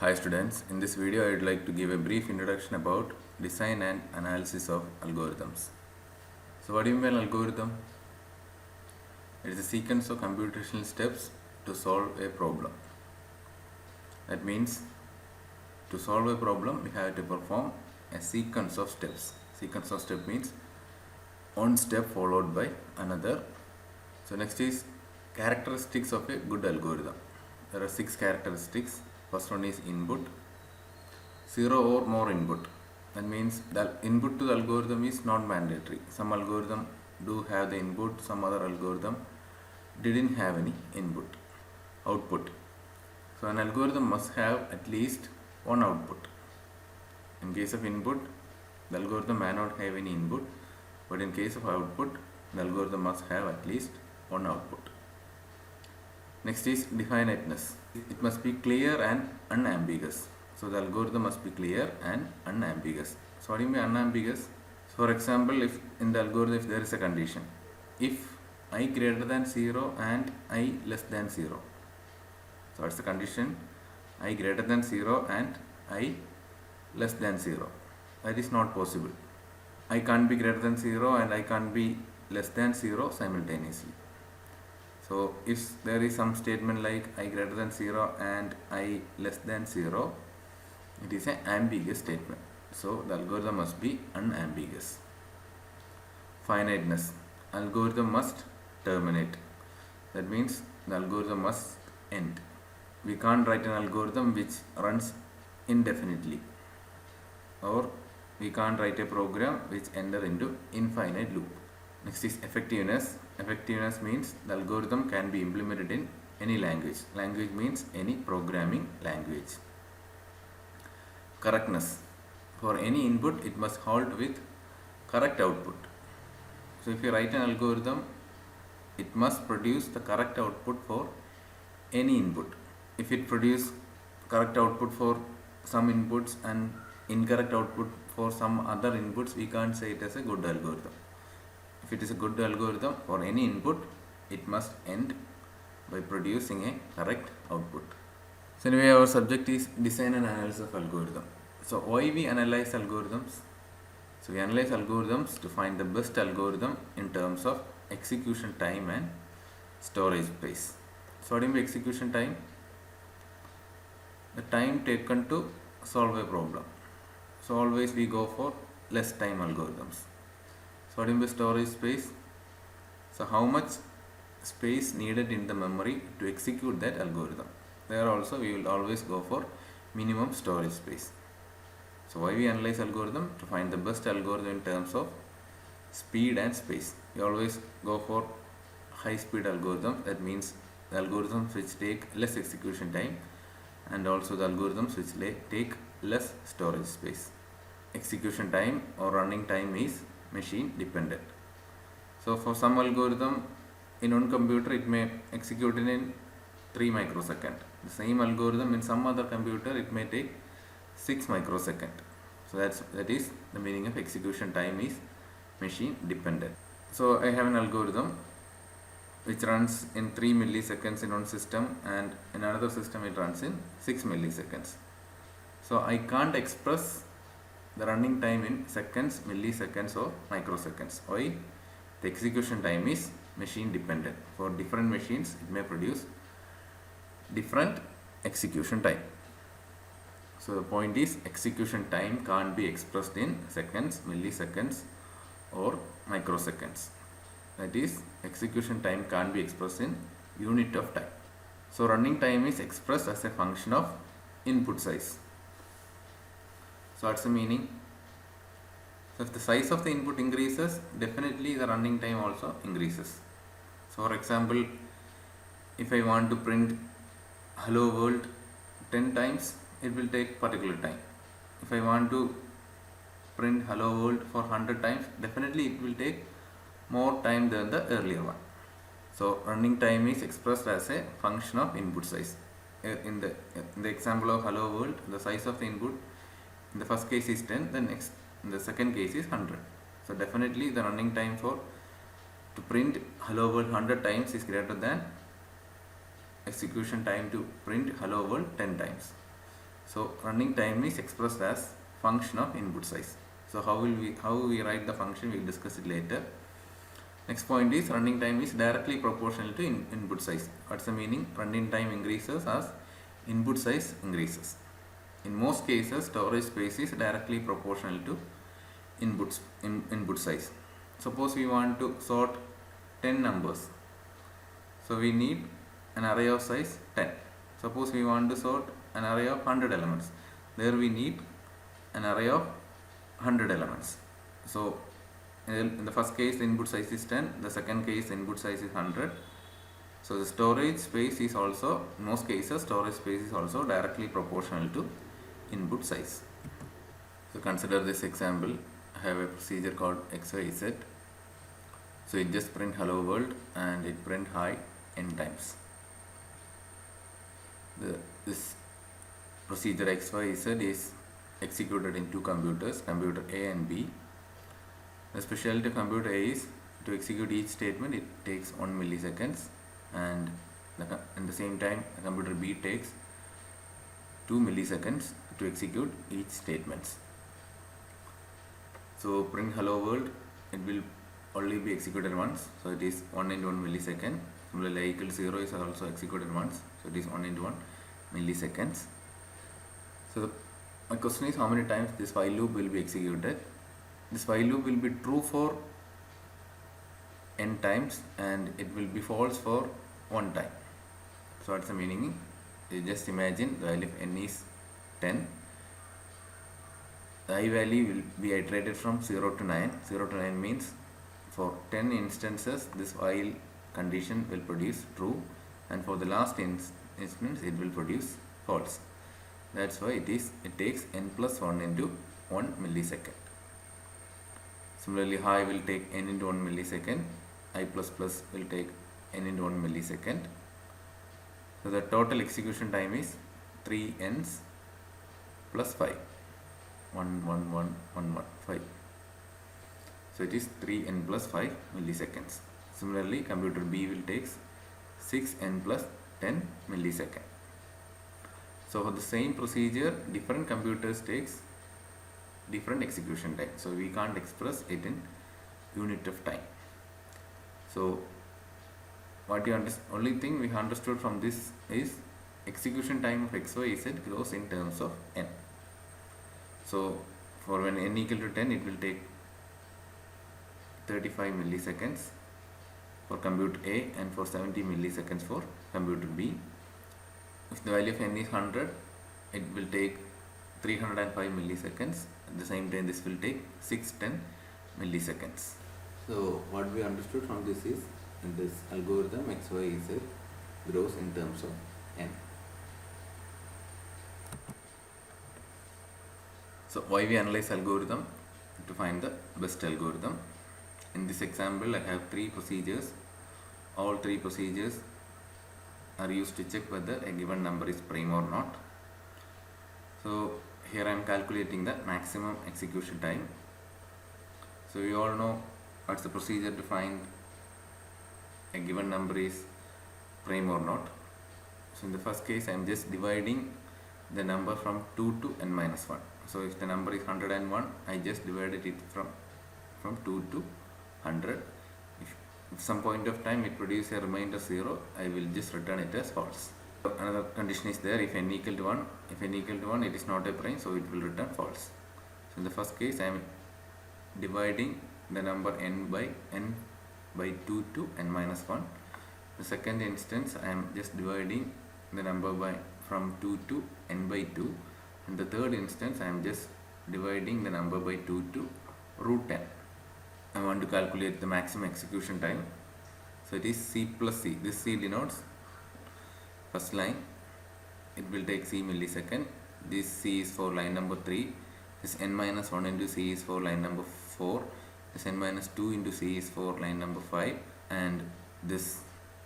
Hi students, in this video I would like to give a brief introduction about design and analysis of algorithms. So what do you mean by algorithm? It is a sequence of computational steps to solve a problem. That means to solve a problem we have to perform a sequence of steps. Sequence of steps means one step followed by another. So next is characteristics of a good algorithm. There are 6 characteristics. First one is input. 0 or more input. That means the input to the algorithm is not mandatory. Some algorithm do have the input, some other algorithm didn't have any output. So an algorithm must have at least one output. In case of input, the algorithm may not have any input, but in case of output, the algorithm must have at least one output. Next is definiteness. It must be clear and unambiguous. So the algorithm must be clear and unambiguous. So what do you mean unambiguous? So for example, if in the algorithm if there is a condition, if I greater than 0 and I less than 0. So what's the condition? I greater than 0 and I less than 0. That is not possible. I can't be greater than 0 and I can't be less than 0 simultaneously. So if there is some statement like I greater than 0 and I less than 0, it is an ambiguous statement. So the algorithm must be unambiguous. Finiteness. Algorithm must terminate. That means the algorithm must end. We can't write an algorithm which runs indefinitely, or we can't write a program which enter into infinite loop. Next is effectiveness. Effectiveness means the algorithm can be implemented in any language. Language means any programming language. Correctness. For any input, it must halt with correct output. So if you write an algorithm, it must produce the correct output for any input. If it produces correct output for some inputs and incorrect output for some other inputs, we can't say it as a good algorithm. If it is a good algorithm for any input, it must end by producing a correct output. So anyway, our subject is design and analysis of algorithm. So why we analyze algorithms? So we analyze algorithms to find the best algorithm in terms of execution time and storage space. So what do you mean by execution time? The time taken to solve a problem. So always we go for less time algorithms. So what is storage space? So how much space needed in the memory to execute that algorithm? There also we will always go for minimum storage space. So why we analyze algorithm? To find the best algorithm in terms of speed and space. We always go for high speed algorithm. That means the algorithms which take less execution time, and also the algorithms which take less storage space. Execution time or running time is machine dependent. So for some algorithm in one computer it may execute in 3 microseconds. The same algorithm in some other computer it may take 6 microseconds. So that is the meaning of execution time is machine dependent. So I have an algorithm which runs in 3 milliseconds in one system, and in another system it runs in 6 milliseconds. So I can't express the running time in seconds, milliseconds or microseconds. Why? The execution time is machine dependent. For different machines it may produce different execution time. So the point is execution time can't be expressed in seconds, milliseconds or microseconds. That is, execution time can't be expressed in unit of time. So running time is expressed as a function of input size. So what's the meaning? So if the size of the input increases, definitely the running time also increases. So for example, if I want to print hello world 10 times, it will take particular time. If I want to print hello world for 100 times, definitely it will take more time than the earlier one. So running time is expressed as a function of input size. In the example of hello world, the size of the input in the first case is 10, in the second case is 100. So definitely the running time to print hello world 100 times is greater than execution time to print hello world 10 times. So So running time is expressed as function of input size. So how we write the function, we'll discuss it later. Next point is running time is directly proportional to input size. What's the meaning? Running time increases as input size increases. In most cases, storage space is directly proportional to input size. Suppose we want to sort 10 numbers. So we need an array of size 10. Suppose we want to sort an array of 100 elements. There we need an array of 100 elements. So in the first case the input size is 10, the second case the input size is 100. So the storage space is also, in most cases storage space is also directly proportional to input size. So consider this example. I have a procedure called XYZ. So it just print hello world and it print hi n times. This procedure XYZ is executed in two computers, computer A and B. The specialty of computer A is to execute each statement it takes 1 milliseconds, and in the same time the computer B takes 2 milliseconds to execute each statement. So print hello world, it will only be executed once, so it is 1 into 1 millisecond. Similarly, I equal 0 is also executed once, so it is 1 into 1 milliseconds. So my question is, how many times this while loop will be executed? This while loop will be true for n times and it will be false for 1 time. So what's the meaning? You just imagine the value of n is 10. The I value will be iterated from 0 to 9. 0 to 9 means for 10 instances this while condition will produce true, and for the last instance it will produce false. That's why it takes n plus 1 into 1 millisecond. Similarly, hi will take n into 1 millisecond, I plus plus will take n into 1 millisecond. So the total execution time is 3 n's plus 5. 1, 1, 1, 1, 1, 5. So it is 3n plus 5 milliseconds. Similarly, computer B will take 6n plus 10 millisecond. So for the same procedure, different computers takes different execution time. So we can't express it in unit of time. So only thing we understood from this is execution time of XYZ grows in terms of n. So for when n equal to 10, it will take 35 milliseconds for computer A and for 70 milliseconds for computer B. If the value of n is 100, it will take 305 milliseconds. At the same time, this will take 610 milliseconds. So what we understood from this is, in this algorithm XYZ grows in terms of n. So why we analyze algorithm? To find the best algorithm. In this example, I have 3 procedures. All 3 procedures are used to check whether a given number is prime or not. So here I am calculating the maximum execution time. So you all know what's the procedure to find a given number is prime or not. So in the first case, I am just dividing the number from 2 to n minus 1. So if the number is 101, I just divided it from 2 to 100. If some point of time it produces a remainder 0, I will just return it as false. Another condition is there, if n equal to 1, it is not a prime, so it will return false. So in the first case, I am dividing the number n by 2 to n minus 1. The second instance, I am just dividing the number from 2 to n by 2. In the third instance, I am just dividing the number by 2 to root n. I want to calculate the maximum execution time. So it is C plus C. This C denotes first line. It will take C millisecond. This C is for line number 3. This n minus 1 into C is for line number 4. This n minus 2 into C is for line number 5. And this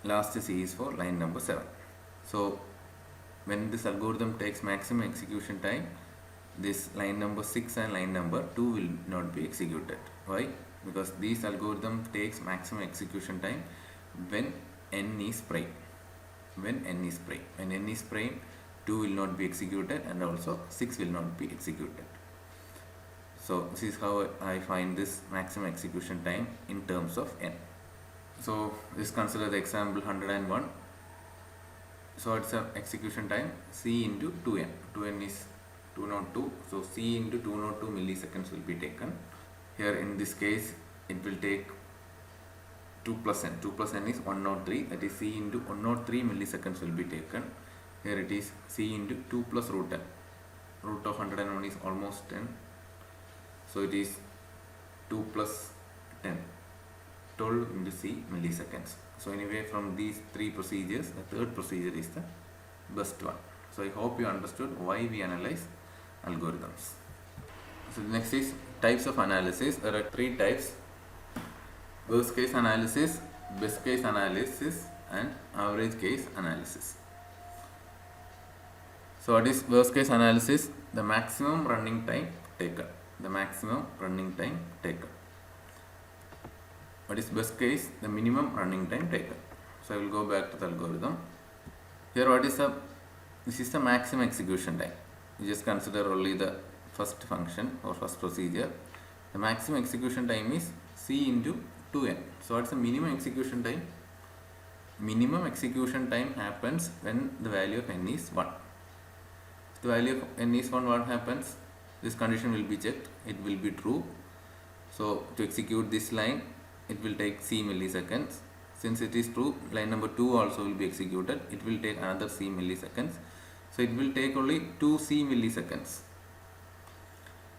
last C is for line number 7. So when this algorithm takes maximum execution time, this line number 6 and line number 2 will not be executed. Why? Because this algorithm takes maximum execution time when n is prime. When n is prime, 2 will not be executed, and also 6 will not be executed. So this is how I find this maximum execution time in terms of n. So let's consider the example 101. So it's a execution time c into 2n. 2n is 202. So c into 202 milliseconds will be taken. Here in this case it will take 2 plus n. 2 plus n is 103. That is c into 103 milliseconds will be taken. Here it is c into 2 plus root n. Root of 101 is almost 10. So it is 2 plus 10. 12 into c milliseconds. So anyway, from these three procedures, the third procedure is the best one. So I hope you understood why we analyze algorithms. So the next is types of analysis. There are three types: worst case analysis, best case analysis, and average case analysis. So what is worst case analysis? The maximum running time taken. The maximum running time taken. What is best case? The minimum running time taken. So I will go back to the algorithm. Here this is the maximum execution time. You just consider only the first function or first procedure. The maximum execution time is c into 2n. So what's the minimum execution time? Minimum execution time happens when the value of n is 1. If the value of n is 1, what happens? This condition will be checked. It will be true. So to execute this line, it will take c milliseconds. Since it is true, line number 2 also will be executed. It will take another c milliseconds. So it will take only 2c milliseconds.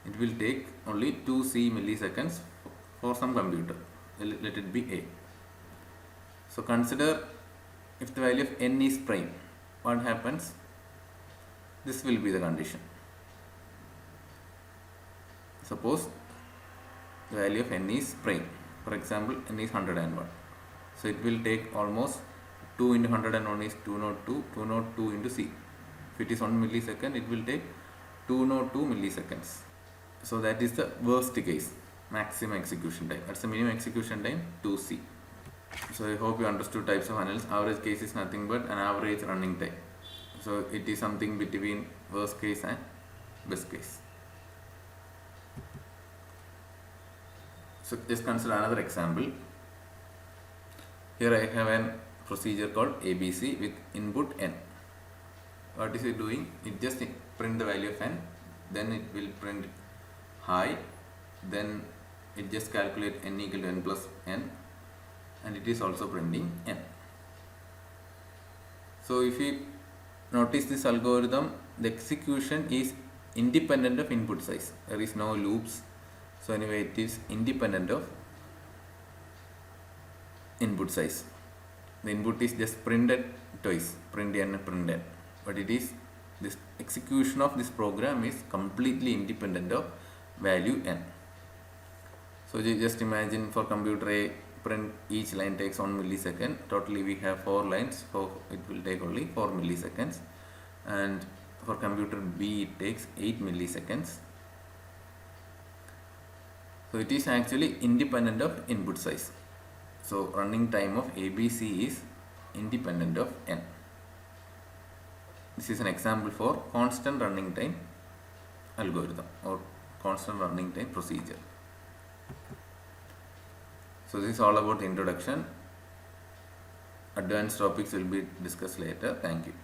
It will take only 2c milliseconds for some computer. Let it be A. So consider if the value of n is prime, what happens? This will be the condition. Suppose the value of n is prime. For example, n is 101. So it will take almost 2 into 101 is 202, 202 into c. If it is 1 millisecond, it will take 202 milliseconds. So that is the worst case, maximum execution time. That's the minimum execution time, 2c. So I hope you understood types of analysis. Average case is nothing but an average running time. So it is something between worst case and best case. So just consider another example. Here I have a procedure called ABC with input n. What is it doing? It just print the value of n, then it will print high, then it just calculate n equal to n plus n, and it is also printing n. So if you notice this algorithm, the execution is independent of input size. There is no loops. So anyway, it is independent of input size. The input is just printed twice, print n, print n. But it is, this execution of this program is completely independent of value n. So you just imagine for computer A, print each line takes 1 millisecond. Totally we have 4 lines, so it will take only 4 milliseconds. And for computer B, it takes 8 milliseconds. So it is actually independent of input size. So running time of ABC is independent of n. This is an example for constant running time algorithm or constant running time procedure. So this is all about the introduction. Advanced topics will be discussed later. Thank you.